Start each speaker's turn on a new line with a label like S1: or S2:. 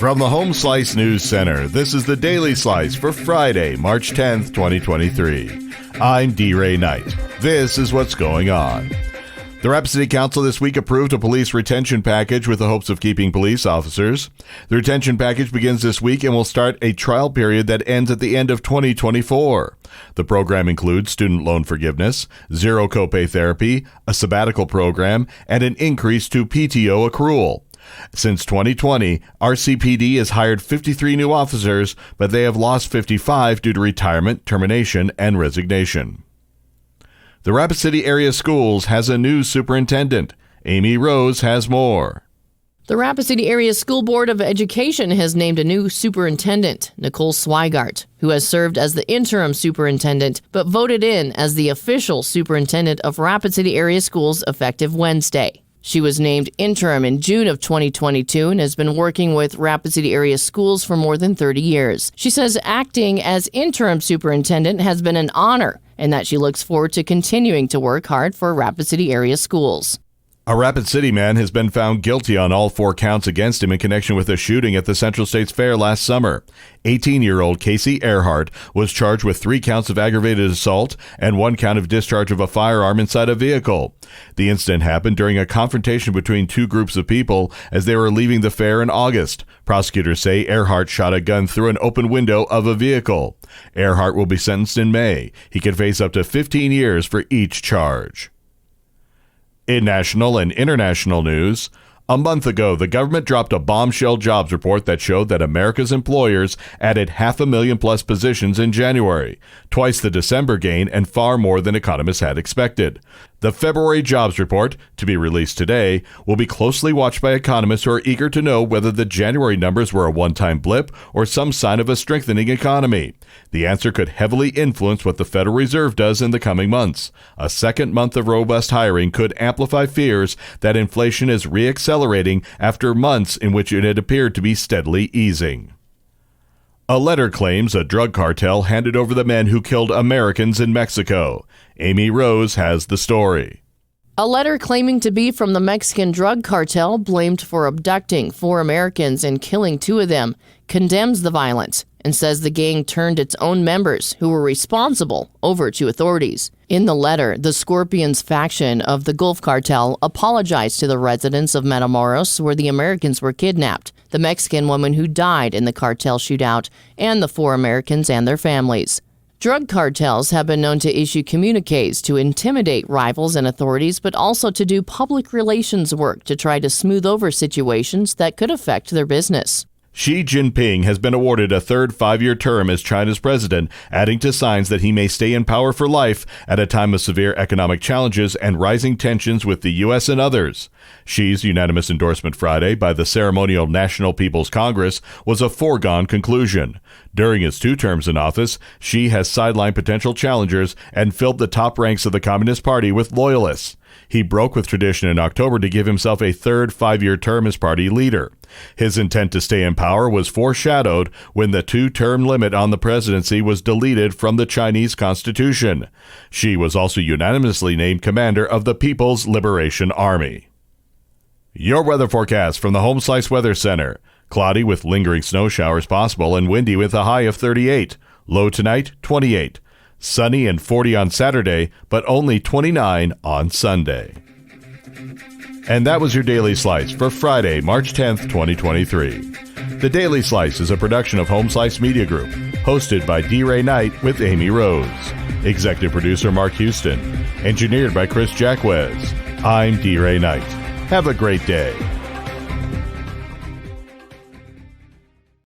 S1: From the Home Slice News Center, this is the Daily Slice for Friday, March 10th, 2023. I'm D. Ray Knight. This is what's going on. The Rapid City Council this week approved a police retention package with the hopes of keeping police officers. The retention package begins this week and will start a trial period that ends at the end of 2024. The program includes student loan forgiveness, zero copay therapy, a sabbatical program, and an increase to PTO accrual. Since 2020, RCPD has hired 53 new officers, but they have lost 55 due to retirement, termination, and resignation. The Rapid City Area Schools has a new superintendent. Amy Rose has more.
S2: The Rapid City Area School Board of Education has named a new superintendent, Nicole Swigart, who has served as the interim superintendent but voted in as the official superintendent of Rapid City Area Schools effective Wednesday. She was named interim in June of 2022 and has been working with Rapid City Area Schools for more than 30 years. She says acting as interim superintendent has been an honor and that she looks forward to continuing to work hard for Rapid City Area Schools.
S1: A Rapid City man has been found guilty on all 4 counts against him in connection with a shooting at the Central States Fair last summer. 18-year-old Casey Earhart was charged with 3 counts of aggravated assault and 1 count of discharge of a firearm inside a vehicle. The incident happened during a confrontation between 2 groups of people as they were leaving the fair in August. Prosecutors say Earhart shot a gun through an open window of a vehicle. Earhart will be sentenced in May. He could face up to 15 years for each charge. In national and international news, a month ago, the government dropped a bombshell jobs report that showed that America's employers added 500,000 plus positions in January, twice the December gain and far more than economists had expected. The February jobs report, to be released today, will be closely watched by economists who are eager to know whether the January numbers were a one-time blip or some sign of a strengthening economy. The answer could heavily influence what the Federal Reserve does in the coming months. A second month of robust hiring could amplify fears that inflation is reaccelerating after months in which it had appeared to be steadily easing. A letter claims a drug cartel handed over the men who killed Americans in Mexico. Amy Rose has the story.
S2: A letter claiming to be from the Mexican drug cartel blamed for abducting 4 Americans and killing 2 of them condemns the violence and says the gang turned its own members who were responsible over to authorities. In the letter, the Scorpions faction of the Gulf Cartel apologized to the residents of Matamoros where the Americans were kidnapped, the Mexican woman who died in the cartel shootout, and the 4 Americans and their families. Drug cartels have been known to issue communiques to intimidate rivals and authorities, but also to do public relations work to try to smooth over situations that could affect their business.
S1: Xi Jinping has been awarded a third 5-year term as China's president, adding to signs that he may stay in power for life at a time of severe economic challenges and rising tensions with the U.S. and others. Xi's unanimous endorsement Friday by the ceremonial National People's Congress was a foregone conclusion. During his 2 terms in office, Xi has sidelined potential challengers and filled the top ranks of the Communist Party with loyalists. He broke with tradition in October to give himself a third 5-year term as party leader. His intent to stay in power was foreshadowed when the 2-term limit on the presidency was deleted from the Chinese constitution. Xi was also unanimously named commander of the People's Liberation Army. Your weather forecast from the Home Slice Weather Center. Cloudy with lingering snow showers possible and windy with a high of 38. Low tonight, 28. Sunny and 40 on Saturday, but only 29 on Sunday. And that was your Daily Slice for Friday, March 10th, 2023. The Daily Slice is a production of Home Slice Media Group, hosted by D. Ray Knight with Amy Rose. Executive producer Mark Houston. Engineered by Chris Jacquez. I'm D. Ray Knight. Have a great day.